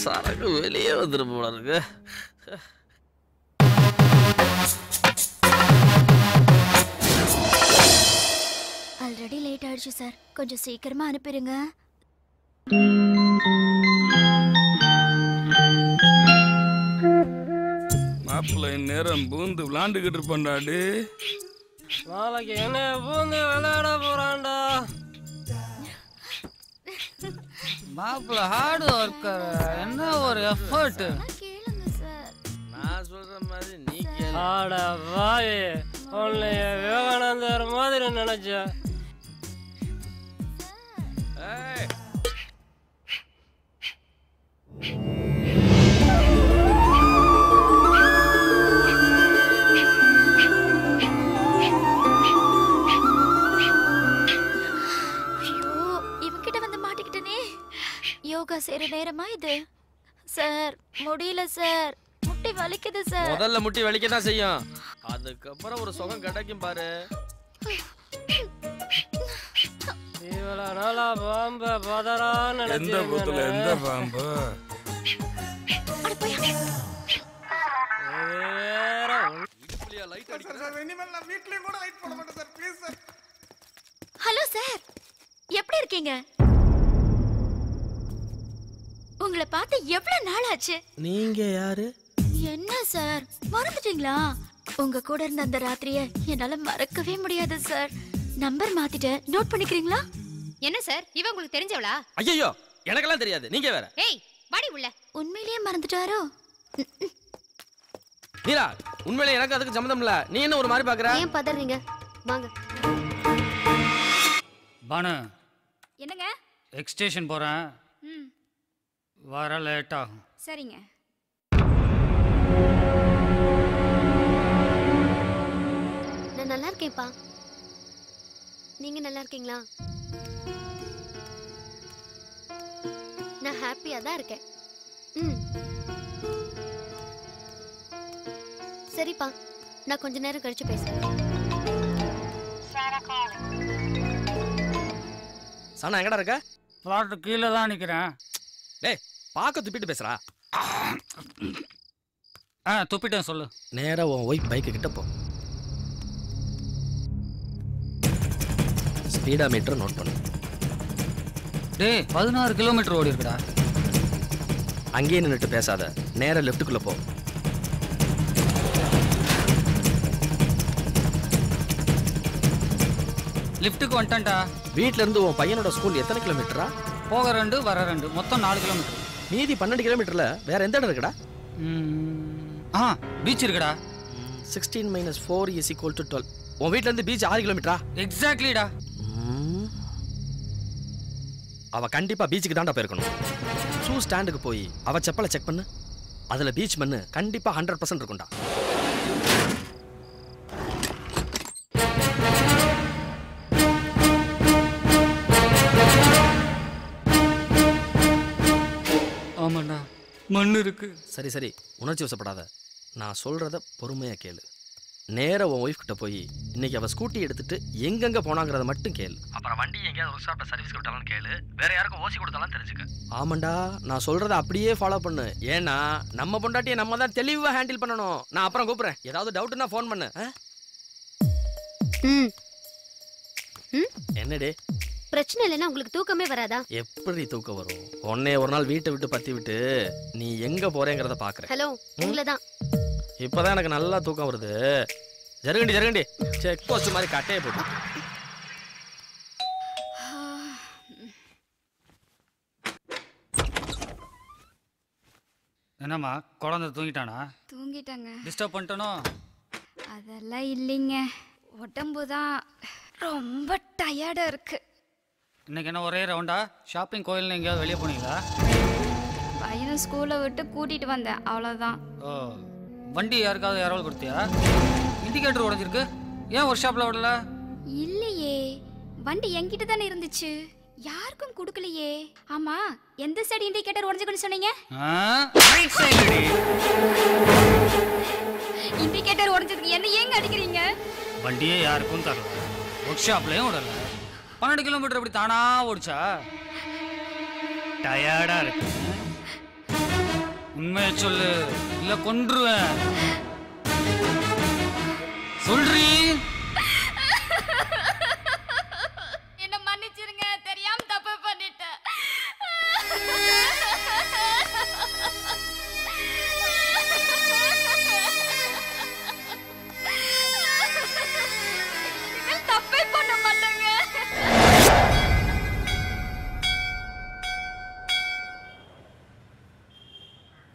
சரக்கு வெளியே வந்துட்டு போல இருக்கு. ஆல்ரெடி லேட் ஆயிடுச்சு சார், கொஞ்சம் சீக்கிரமா அனுப்பிடுங்க. மாப்பிள்ளை நேரம் பூந்து விளாண்டுகிட்டு இருப்பான்டாடி. நாளைக்கு என்ன பூந்து விளையாட போறான்டா. மாப்பிள்ள ஹார்ட் ஒர்க்கர், என்ன ஒரு எஃபர்ட். கேளுங்க சார். நான் சொல்ற மாதிரி நீ கேளு. ஆட வாய், உன்னைய விவேகானந்தர் மாதிரி நினைச்சேன். யோகா செய்யற நேரமா இது? சார் முடியல சார், முட்டி வலிக்குது சார். முதல்ல முட்டி வலிக்க தான் செய்யும், அதுக்கப்புறம் ஒரு சுகம் கிடைக்கும் பாரு. இவ்வளவு நாளா பாம்பு பதறான்னு எந்த பூத்துல எந்த பாம்பு? ஹலோ சார், எப்படி இருக்கீங்க? உங்களை பார்த்து எவ்வளவு நாள் ஆச்சு? நீங்க யாரு? என்ன சார் மறந்துட்டீங்களா? உங்க கூட இருந்த அந்த ராத்திரியை என்னால மறக்கவே முடியாது சார். நம்பர் மாத்திட்டேன், நோட் பண்ணிக்கிறீங்களா? என்ன சார், இவ உங்களுக்கு தெரிஞ்சவளா? ஐயோ, எனக்கெல்லாம் தெரியாது, நீங்க வேற. ஏய் வாடி உள்ள. உண்மையிலேயே மறந்துட்டாரோ? நீலா, உண்மையிலே எனக்கு அதுக்கு சம்மந்தம் இல்ல. நீ என்ன ஒரு மாதிரி பாக்குற? ஏன் பதறீங்க? வாங்க. பானு, என்னங்க? எக்ஸ்டேஷன் போறேன், வர லேட் ஆகும். சரிங்க. நான் நல்லா இருக்கேன்ப்பா, நீங்க நல்லா இருக்கீங்களா? நான் ஹாப்பியா தான் இருக்கேன். சரிப்பா, நான் கொஞ்ச நேரம் கழிச்சு பேசுறேன். சனா எங்கடா இருக்க? பிளாட் கீழே தான் நிக்கிறேன். டேய், பாக்க துப்பிட்டு பேசுறா. துப்பிட்டேன், சொல்லு. நேரா உன் ஒய்ஃப் பைக்கு கிட்ட போ. ஸ்பீடா மீட்டர் நோட் பண்ணு. டேய், 16 கிலோமீட்டர் ஓடி இருக்குடா. அங்கேயே நின்னுட்டு பேசாத, நேரா லெஃப்ட்டுக்குள்ள போ. லிஃப்ட்டுக்கு வந்துட்டேன்டா. வீட்ல இருந்து உன் பையனோட ஸ்கூல் எத்தனை கிலோமீட்டரா? போக 2 வர 2, மொத்தம் 4 கிலோமீட்டர். மீதி 12 கிலோமீட்டர்ல வேற எந்த இடம் இருக்குடா? பீச் இருக்குடா. 16 - 4 = 12. உன் வீட்ல இருந்து பீச் 6 கிலோமீட்டரா? எக்ஸாக்ட்லிடா. அவ கண்டிப்பா பீச்சுக்கு தாண்டா போயிருக்கணும். ஷூ ஸ்டாண்டுக்கு போய் அவ செப்பலை செக் பண்ணு, அதுல பீச் மண்ணு கண்டிப்பா 100% இருக்கும்டா. ஆமாண்டா, மண்ணு இருக்கு. சரி சரி, உணர்ச்சி வசப்படாத, நான் சொல்றத பொறுமையா கேளு. நேரா உன் ஒய்ஃப் கிட்ட போய் இன்னைக்கு அவ ஸ்கூட்டி எடுத்துட்டு எங்கெங்க போனாங்கிறத மட்டும் கேளு. அப்புறம் வண்டி எங்கேயாவது ஒர்க் ஷாப்ல சர்வீஸ் விட்டாலும் கேளு, வேற யாருக்கும் ஓசி கொடுத்தாலும் தெரிஞ்சுக்க. ஆமாண்டா, நான் சொல்றத அப்படியே ஃபாலோ பண்ணு. ஏன்னா நம்ம பொண்டாட்டியை நம்ம தான் தெளிவா ஹேண்டில் பண்ணணும். நான் அப்புறம் கூப்பிடுறேன், ஏதாவது டவுட்னா ஃபோன் பண்ணு. என்னடே பிரச்சனை இல்லைன்னா உங்களுக்கு தூக்கமே வராதா? எப்படி தூக்கம் வரும்? உன்னை ஒரு நாள் வீட்டை விட்டு பத்தி விட்டு நீ எங்க போறேங்கிறத பாக்குறேன். ஹலோ, உங்களதான். இப்பதான் எனக்கு நல்லா தூக்கம் வருது. ஜருகண்டி ஜருகண்டி, செக் போஸ்ட் மாதிரி கட்டையை போட்டு. என்னம்மா, குழந்தை தூங்கிட்டானா? தூங்கிட்டாங்க. டிஸ்டர்ப் பண்ணிட்டனோ? அதெல்லாம் இல்லைங்க, உடம்பு தான் ரொம்ப டயர்டா இருக்கு. இன்னைக்கு என்ன ஒரே ரவுண்டா? ஷாப்பிங், கோயில்னு எங்கேயாவது வெளியே போனீங்களா? பையனை ஸ்கூலை விட்டு கூட்டிட்டு வந்தேன், அவ்வளோதான். ஓ, வண்டி யாருக்காவது யாராவது கொடுத்தியா? இண்டிகேட்டர் உடஞ்சிருக்கு, ஏன் ஒர்க் ஷாப்ல விடல? இல்லையே, வண்டி என்கிட்ட தானே இருந்துச்சு, யாருக்கும் கொடுக்கலையே. ஆமா, எந்த சைடு இண்டிகேட்டர் உடஞ்சுக்குன்னு சொன்னீங்க? Right side. இண்டிகேட்டர் உடஞ்சதுக்கு என்ன ஏங்க அடிக்கிறீங்க? வண்டியே யாருக்கும் தரல, ஒர்க் ஷாப்லயும் விடல. 12 கிலோமீட்டர் எப்படி தானா ஓடிச்சா? டயர்டா இருக்கு. உண்மையை சொல்லு, இல்ல கொன்றுவேன். சொல்றீ? என்ன மன்னிச்சிருங்க, தெரியாம தப்பு பண்ணிட்டேன். தப்பே பண்ண மாட்டேங்க.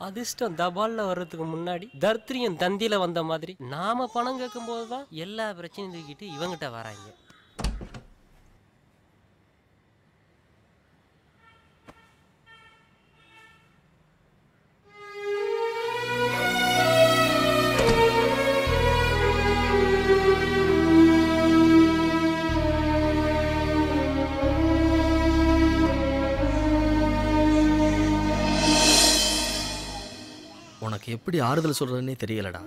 அதிர்ஷ்டம் தபால்ல வர்றதுக்கு முன்னாடி தர்த்திரியம் தந்தியில வந்த மாதிரி நாம பணம் கேட்கும் போதுதான் எல்லா பிரச்சனையும் தூக்கிட்டு இவங்கிட்ட வராங்க. உனக்கு எப்படி ஆறுதல் சொல்றதுன்னே தெரியலடா.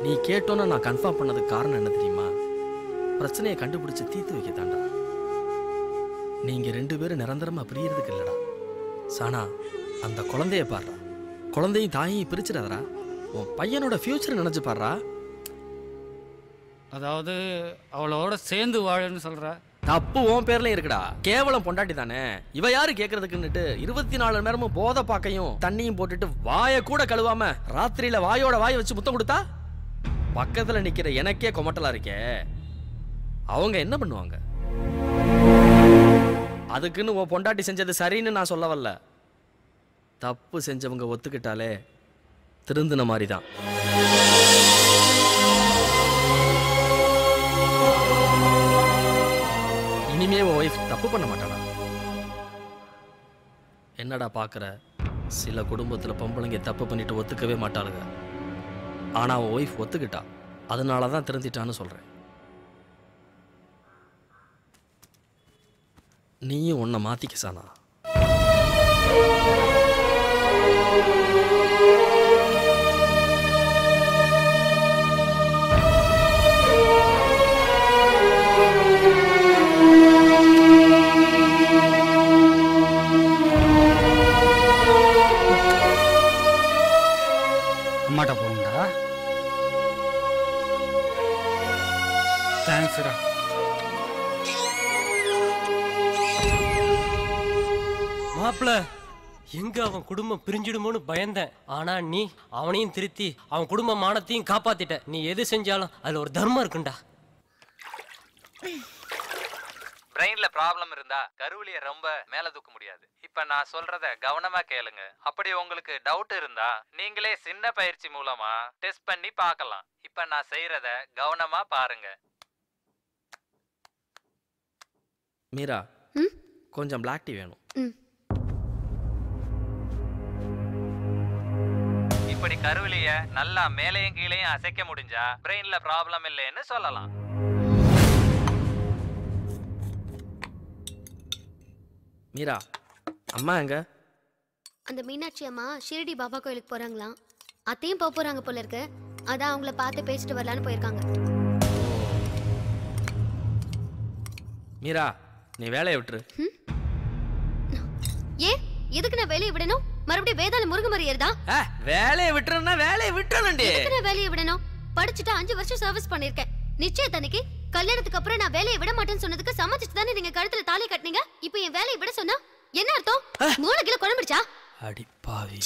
நீ கேட்டோன்னா நான் கன்ஃபார்ம் பண்ணதுக்கு காரணம் என்ன தெரியுமா? பிரச்சனையை கண்டுபிடிச்சு தீர்த்து வைக்கத்தாண்டா. நீங்க 2 பேரும் நிரந்தரமா பிரியறதுக்கு இல்லடா. சானா, அந்த குழந்தைய பாடுறா. குழந்தையும் தாயையும் பிரிச்சிடாதடா. உன் பையனோட ஃபியூச்சர் நினைச்சு பாடுறா. அதாவது அவளோட சேர்ந்து வாழன்னு சொல்ற. தப்பு உன் பேர்ல இருக்குடா. கேவலம் பொண்டாட்டி தானே. இவ யாரு கேக்குறதுக்குன்னுட்டு 24 மணி நேரமும் போத பாக்கையும் தண்ணியும் போட்டுட்டு வாயை கூட கழுவாம ராத்திரியில வாயோட வாயை வச்சு முத்தம் கொடுத்தா பக்கத்துல நிக்கிற எனக்கே கொமட்டலா இருக்கே. அவங்க என்ன பண்ணுவாங்க? அதுக்குன்னு உன் பொண்டாட்டி செஞ்சது சரின்னு நான் சொல்ல வரல. தப்பு செஞ்சவங்க ஒத்துக்கிட்டாலே திருந்தின மாதிரி தான். இனிமே உன் ஒய்ஃப் தப்பு பண்ண மாட்டாடா. என்னடா பாக்குற? சில குடும்பத்துல பொம்பளைங்க தப்பு பண்ணிட்டு ஒத்துக்கவே மாட்டாளுங்க. ஆனா உன் ஒய்ஃப் ஒத்துக்கிட்டா. அதனாலதான் திருந்திட்டான்னு சொல்றேன். நீயும் உன்னை மாத்திக்க சானா. அம்மாட்ட போகுண்டா. தேங்க்ஸ்டா. மாப்பிள, எங்க அவன் குடும்பம் பிரிஞ்சிடுமோன்னு பயந்தேன். ஆனா நீ அவனையும் திருத்தி அவன் குடும்ப மானத்தையும் காப்பாத்திட்ட. நீ எது செஞ்சாலும் அதுல ஒரு தர்மம் இருக்குண்டா. பிரெயின்ல ப்ராப்ளம் இருந்தா கருவிலிய ரொம்ப மேல தூக்க முடியாது. இப்ப நான் சொல்றத கவனமா கேளுங்க. அப்படி உங்களுக்கு டவுட் இருந்தா நீங்களே சின்ன பயிற்சி மூலமா டெஸ்ட் பண்ணி பார்க்கலாம். இப்ப நான் செய்யறத கவனமா பாருங்க. மீரா, கொஞ்சம் பிளாக் டீ வேணும். இப்படி கருவிலிய நல்லா மேலையும் கீழையும் அசைக்க முடிஞ்சா பிரெயின்ல ப்ராப்ளம் இல்லைன்னு சொல்லலாம். மீரா, அம்மா எங்க? அந்த மீனாட்சி அம்மா ஷிரடி பாபா கோயிலுக்கு போறாங்களாம். அத்தையும் போக போறாங்க போல இருக்கு. அதான் அவங்கள பார்த்து பேசிட்டு வரலான்னு போயிருக்காங்க. மீரா, நீ வேலையை விட்டுரு. ஏன் எதுக்கு நான் வேலையை விடணும்? மறுபடியும் வேதாள முருங்க மாதிரி ஏறுதா? வேலையை விட்டுறேன்னா வேலையை விட்டுறேன்டி. எதுக்கு நான் வேலையை விடணும்? படிச்சுட்டு 5 வருஷம் சர்வீஸ் பண்ணிருக்கேன். நிச்சயத்தன்னைக்கு கல்யாணத்துக்கு அப்புறம் நான் வேலையை விட மாட்டேன்னு சொன்னதுக்கு சம்மதிச்சு தானே நீங்க கழுத்துல தாலி கட்டினீங்க. இப்போ என் வேலையை விட சொன்னா என்ன அர்த்தம்? 3 கிலோ குழம்பிடுச்சா? அடிப்பாவி,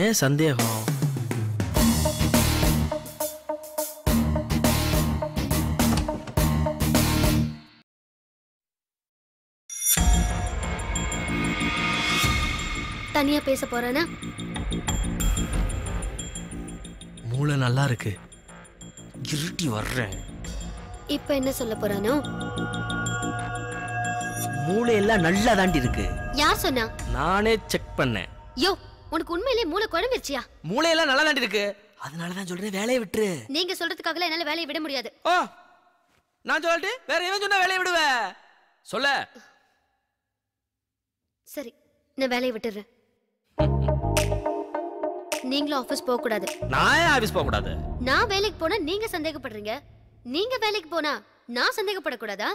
ஏன் சந்தேகம்? தனியா பேச போறானா? மூளை நல்லா இருக்கு, இருட்டி வர்றேன். இப்ப என்ன சொல்ல போறானோ? மூளை எல்லாம் நல்லா தாண்டி இருக்கு. யார் சொன்னா? நானே செக் பண்ணேன். யோ, உனக்கு உண்மையிலேயே மூளை குழம்பிருச்சியா? மூளை எல்லாம் நல்லா தாண்டி இருக்கு. அதனாலதான் சொல்றேன், வேலையை விட்டுரு. நீங்க சொல்றதுக்காக என்னால வேலையை விட முடியாது. ஓ, நான் சொல்லிட்டு வேற எவன் சொன்னா வேலையை விடுவ? சொல்ல. சரி, நான் வேலையை விட்டுறேன். நீங்களும் ஆபீஸ் போக கூடாது. நான் ஏன் ஆபீஸ் போக கூடாது? நான் வேலைக்கு போனா நீங்க சந்தேகப்படுறீங்க. நீங்க வேலைக்கு போனா நான் சந்தேகப்படக்கூடாதா?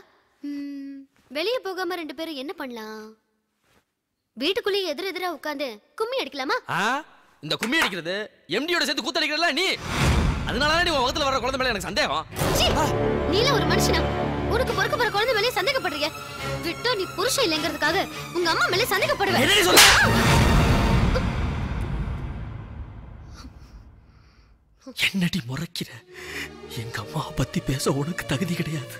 வெளியே போகாம 2 பேரும் என்ன பண்ணலாம்? வீட்டுக்குள்ளேயே எதிரெதிரா உட்காந்து கும்மி அடிக்கலாமா? இந்த கும்மி அடிக்கிறது எம்டியோட சேர்த்து கூத்தடிக்கிறல நீ. அதனால நீ உன் வகத்துல வர குழந்தை மேல எனக்கு சந்தேகம். நீல ஒரு மனுஷனா? உனக்கு பொறுக்க போற குழந்தை மேலே சந்தேகப்படுறீங்க? விட்டோ நீ புருஷன் இல்லைங்கிறதுக்காக உங்க அம்மா மேலே சந்தேகப்படுவேன். என்னடி சொல்ற? என்னடி முறைக்கிற? எங்க அம்மா பத்தி பேச உனக்கு தகுதி கிடையாது.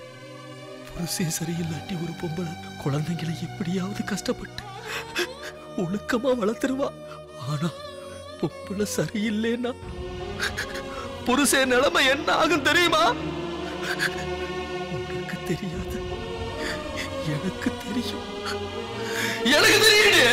புருஷன் சரியில்லாட்டி ஒரு பொம்பளை குழந்தைங்களை எப்படியாவது கஷ்டப்பட்டு ஒழுக்கமா வளர்த்துருவா. ஆனா பொம்பளை சரியில்லைன்னா புருஷன் நிலைமை என்ன ஆகும் தெரியுமா? உனக்கு தெரியாது, எனக்கு தெரியும். எனக்கு தெரியுது.